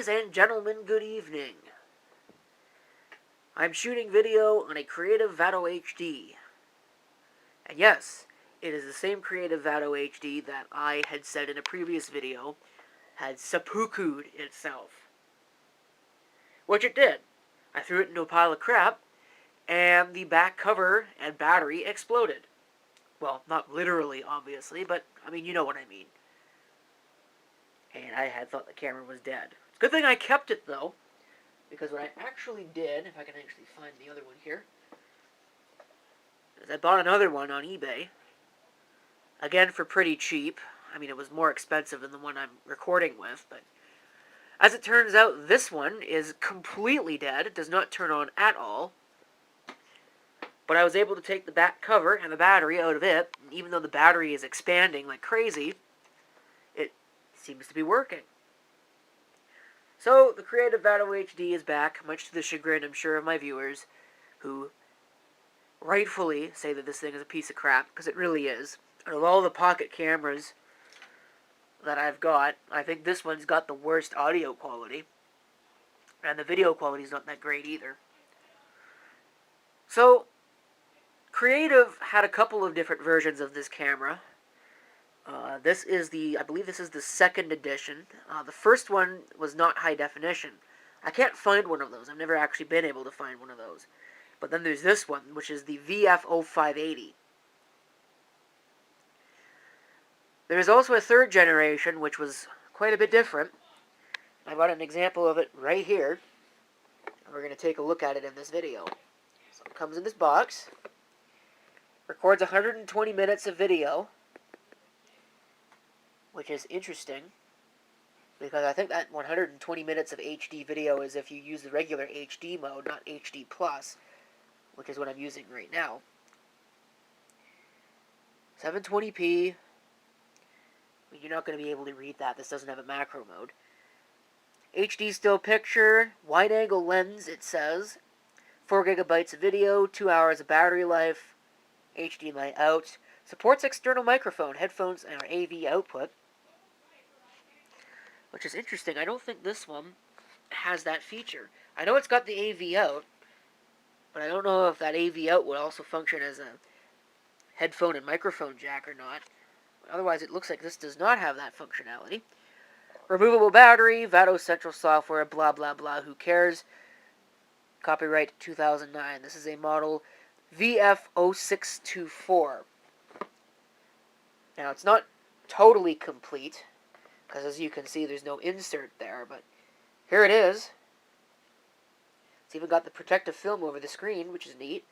Ladies and gentlemen, good evening. I'm shooting video on a Creative Vado HD. And yes, it is the same Creative Vado HD that I had said in a previous video had seppuku'd itself. Which it did. I threw it into a pile of crap, and the back cover and battery exploded. Well, not literally, obviously, but, I mean, you know what I mean. And I had thought the camera was dead. It's a good thing I kept it, though, because what I actually did, if I can actually find the other one here, is I bought another one on eBay. Again, for pretty cheap. I mean, it was more expensive than the one I'm recording with, but as it turns out, this one is completely dead. It does not turn on at all. But I was able to take the back cover and the battery out of it, and even though the battery is expanding like crazy, it seems to be working. So, the Creative Vado HD is back, much to the chagrin, I'm sure, of my viewers, who rightfully say that this thing is a piece of crap, because it really is. Out of all the pocket cameras that I've got, I think this one's got the worst audio quality, and the video quality is not that great either. So, Creative had a couple of different versions of this camera. This is I believe this is the second edition. The first one was not high definition. I can't find one of those. I've never actually been able to find one of those. But then there's this one, which is the VF0580. There is also a third generation, which was quite a bit different. I got an example of it right here. We're going to take a look at it in this video. So it comes in this box. Records 120 minutes of video, which is interesting, because I think that 120 minutes of HD video is if you use the regular HD mode, not HD+, which is what I'm using right now. 720p. You're not going to be able to read that. This doesn't have a macro mode. HD still picture, wide-angle lens, it says. 4 gigabytes of video, 2 hours of battery life, HDMI out. Supports external microphone, headphones, and AV output. Which is interesting. I don't think this one has that feature. I know it's got the AV out, but I don't know if that AV out would also function as a headphone and microphone jack or not. Otherwise, it looks like this does not have that functionality. Removable battery, Vado Central software, blah, blah, blah, who cares? Copyright 2009. This is a model VF0624. Now, it's not totally complete, because as you can see, there's no insert there, but here it is. It's even got the protective film over the screen, which is neat.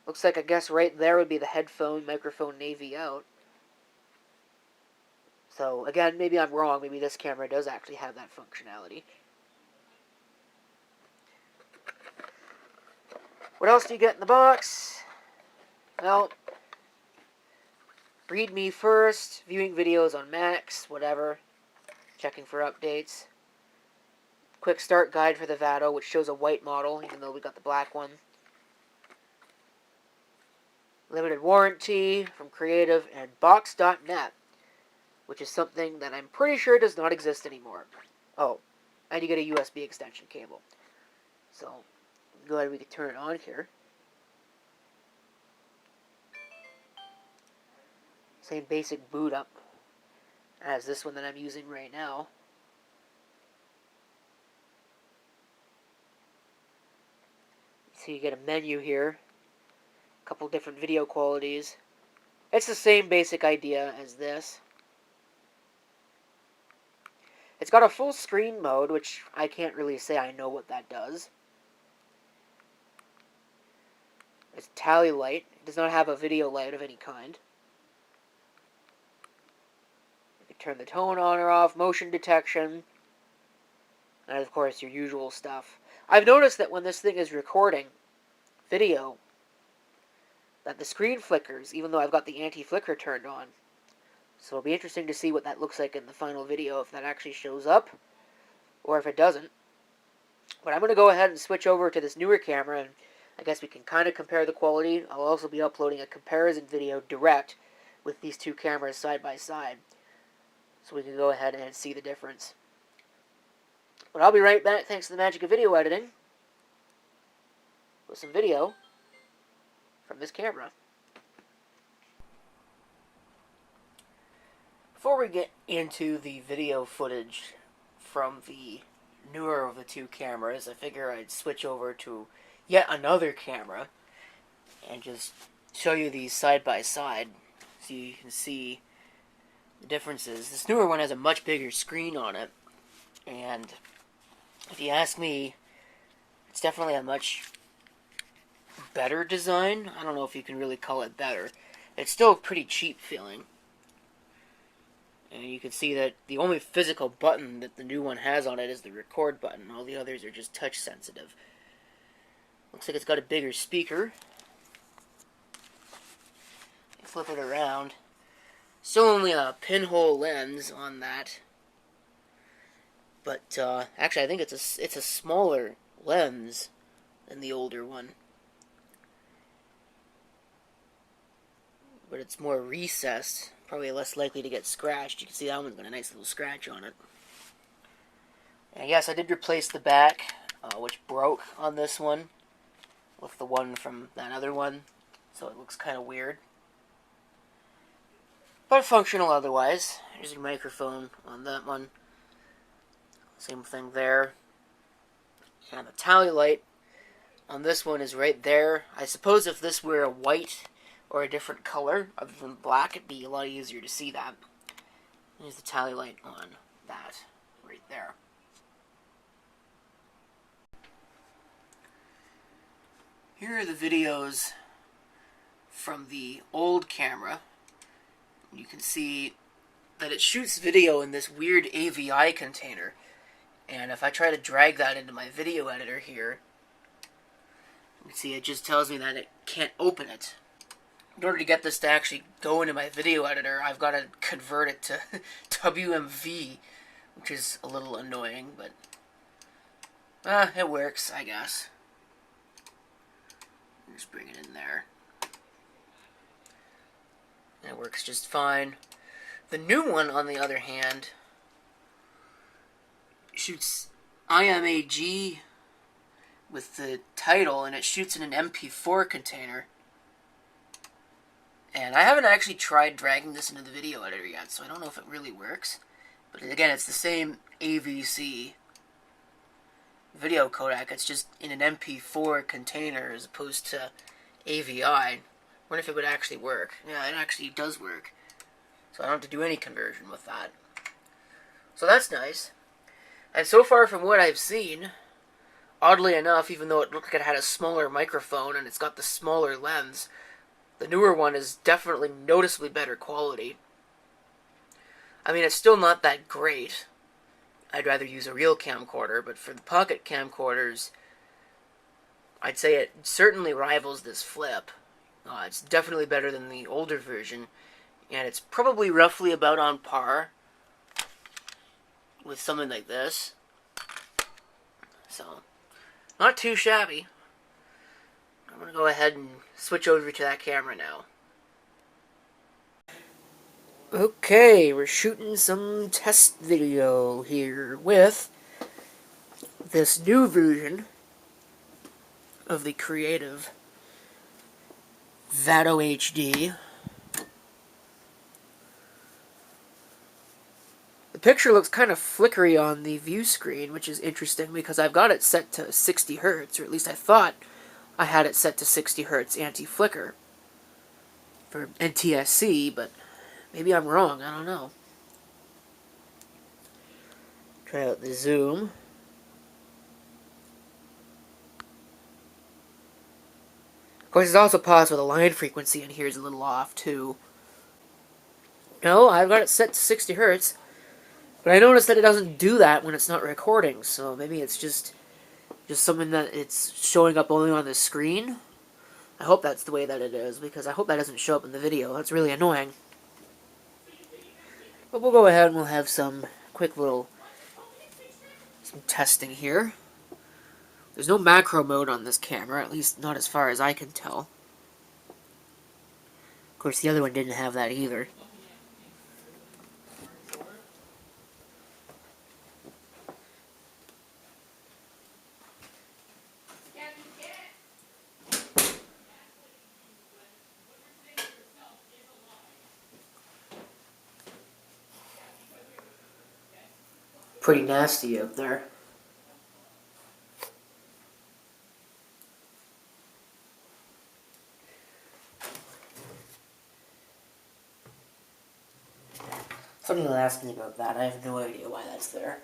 Looks like, I guess, right there would be the headphone, microphone, and AV out. So, again, maybe I'm wrong. Maybe this camera does actually have that functionality. What else do you get in the box? Well, read me first, viewing videos on Macs, whatever, checking for updates. Quick start guide for the Vado, which shows a white model, even though we got the black one. Limited warranty from Creative, and box.net, which is something that I'm pretty sure does not exist anymore. Oh, and you get a USB extension cable. So, go ahead, we can turn it on here. Same basic boot up as this one that I'm using right now. So you get a menu here. A couple different video qualities. It's the same basic idea as this. It's got a full screen mode, which I can't really say I know what that does. It's tally light. It does not have a video light of any kind. You can turn the tone on or off, motion detection, and of course your usual stuff. I've noticed that when this thing is recording video, that the screen flickers, even though I've got the anti-flicker turned on. So it'll be interesting to see what that looks like in the final video, if that actually shows up, or if it doesn't. But I'm going to go ahead and switch over to this newer camera, and I guess we can kind of compare the quality. I'll also be uploading a comparison video direct with these two cameras side by side. so we can go ahead and see the difference. But I'll be right back, thanks to the magic of video editing, with some video from this camera. Before we get into the video footage from the newer of the two cameras, I figure I'd switch over to yet another camera and just show you these side by side so you can see the differences. This newer one has a much bigger screen on it, and if you ask me, it's definitely a much better design. I don't know if you can really call it better. It's still pretty cheap feeling. And you can see that the only physical button that the new one has on it is the record button. All the others are just touch sensitive. Looks like it's got a bigger speaker. Flip it around. Still only a pinhole lens on that. But actually I think it's a smaller lens than the older one. But it's more recessed. Probably less likely to get scratched. You can see that one's got a nice little scratch on it. And yes, I did replace the back, which broke on this one, with the one from that other one, so it looks kind of weird. But functional otherwise. There's your microphone on that one. Same thing there. And the tally light on this one is right there. I suppose if this were a white or a different color other than black, it'd be a lot easier to see that. There's the tally light on that right there. Here are the videos from the old camera. You can see that it shoots video in this weird AVI container. And if I try to drag that into my video editor here, you can see it just tells me that it can't open it. In order to get this to actually go into my video editor, I've got to convert it to WMV, which is a little annoying, but it works, I guess. Just bring it in there. It works just fine. The new one, on the other hand, shoots IMAG with the title, and it shoots in an MP4 container. And I haven't actually tried dragging this into the video editor yet, so I don't know if it really works. But again, it's the same AVC video codec. It's just in an MP4 container as opposed to AVI. I wonder if it would actually work. Yeah, it actually does work. So I don't have to do any conversion with that. So that's nice. And so far from what I've seen, oddly enough, even though it looked like it had a smaller microphone and it's got the smaller lens, the newer one is definitely noticeably better quality. I mean, it's still not that great. I'd rather use a real camcorder, but for the pocket camcorders, I'd say it certainly rivals this flip. It's definitely better than the older version, and it's probably roughly about on par with something like this. So, not too shabby. I'm going to go ahead and switch over to that camera now. Okay, we're shooting some test video here with this new version of the Creative Vado HD. The picture looks kind of flickery on the view screen, which is interesting because I've got it set to 60 Hz, or at least I thought I had it set to 60 Hz anti-flicker for NTSC, but maybe I'm wrong, I don't know. Try out the zoom. Of course, it's also possible the line frequency in here is a little off, too. No, I've got it set to 60 Hz, but I noticed that it doesn't do that when it's not recording, so maybe it's just something that it's showing up only on the screen. I hope that's the way that it is, because I hope that doesn't show up in the video. That's really annoying. But we'll go ahead and we'll have some quick little testing here. There's no macro mode on this camera, at least not as far as I can tell. Of course, the other one didn't have that either. Pretty nasty out there. Somebody will ask me about that. I have no idea why that's there.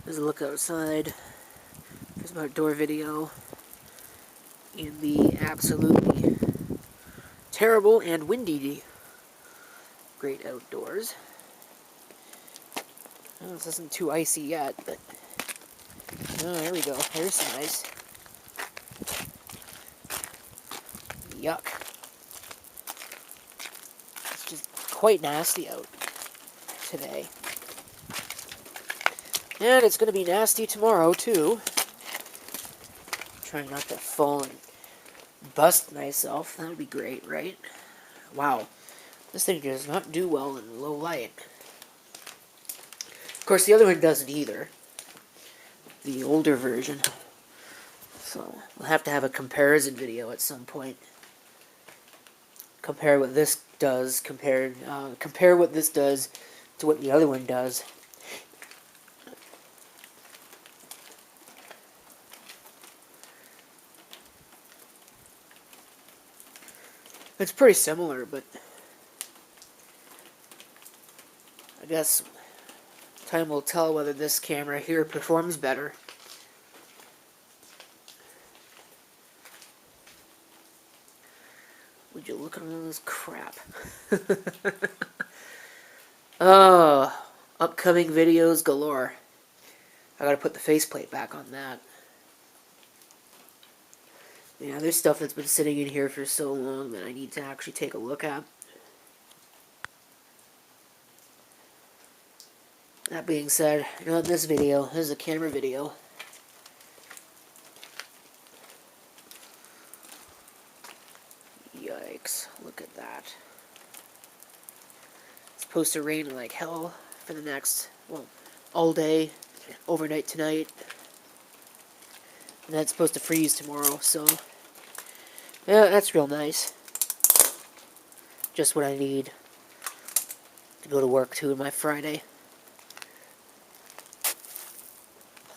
There's a look outside. There's my outdoor video in the absolutely terrible and windy great outdoors. Oh, this isn't too icy yet, but oh, there we go. There's some ice. Yuck. It's just quite nasty out today. And it's going to be nasty tomorrow, too. Trying not to fall and bust myself. That would be great, right? Wow. This thing does not do well in low light. Of course, the other one doesn't either. The older version. So, we'll have to have a comparison video at some point. Compare what this does, compare what this does to what the other one does. It's pretty similar, but I guess time will tell whether this camera here performs better. Would you look at all this crap? Oh, upcoming videos galore. I gotta put the faceplate back on that. Yeah, there's stuff that's been sitting in here for so long that I need to actually take a look at. That being said, not this video. This is a camera video. Yikes, look at that. It's supposed to rain like hell for the next, well, all day, overnight tonight. And then it's supposed to freeze tomorrow, so yeah, that's real nice. Just what I need to go to work to on my Friday.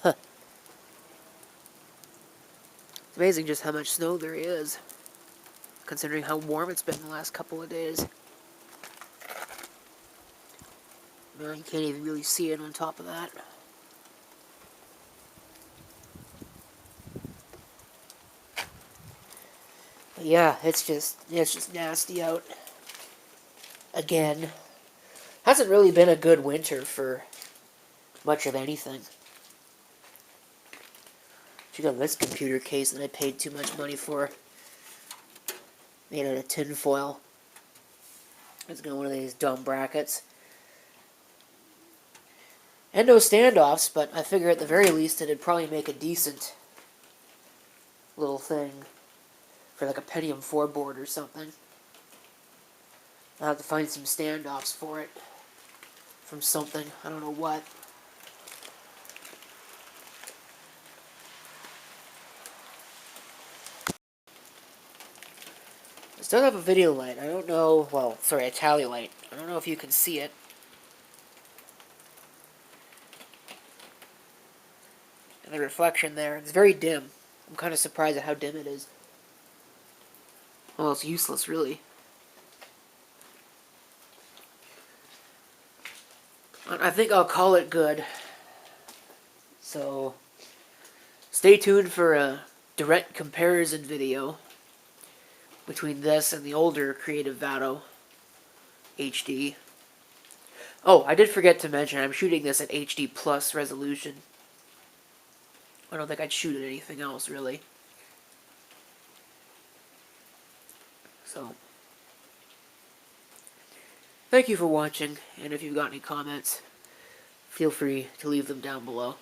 Huh. It's amazing just how much snow there is, considering how warm it's been the last couple of days. Man, you can't even really see it on top of that. But yeah, it's just nasty out. Again. Hasn't really been a good winter for much of anything. Check out this computer case that I paid too much money for. Made out of tin foil. It's got one of these dumb brackets. And no standoffs, but I figure at the very least it'd probably make a decent little thing for like a Pentium 4 board or something. I'll have to find some standoffs for it from something. I don't know what. I still have a video light. I don't know, well, sorry, a tally light. I don't know if you can see it. And the reflection there, it's very dim. I'm kind of surprised at how dim it is. Well, it's useless, really. I think I'll call it good. So, stay tuned for a direct comparison video between this and the older Creative Vado HD. Oh, I did forget to mention, I'm shooting this at HD plus resolution. I don't think I'd shoot at anything else, really. So, thank you for watching, and if you've got any comments, feel free to leave them down below.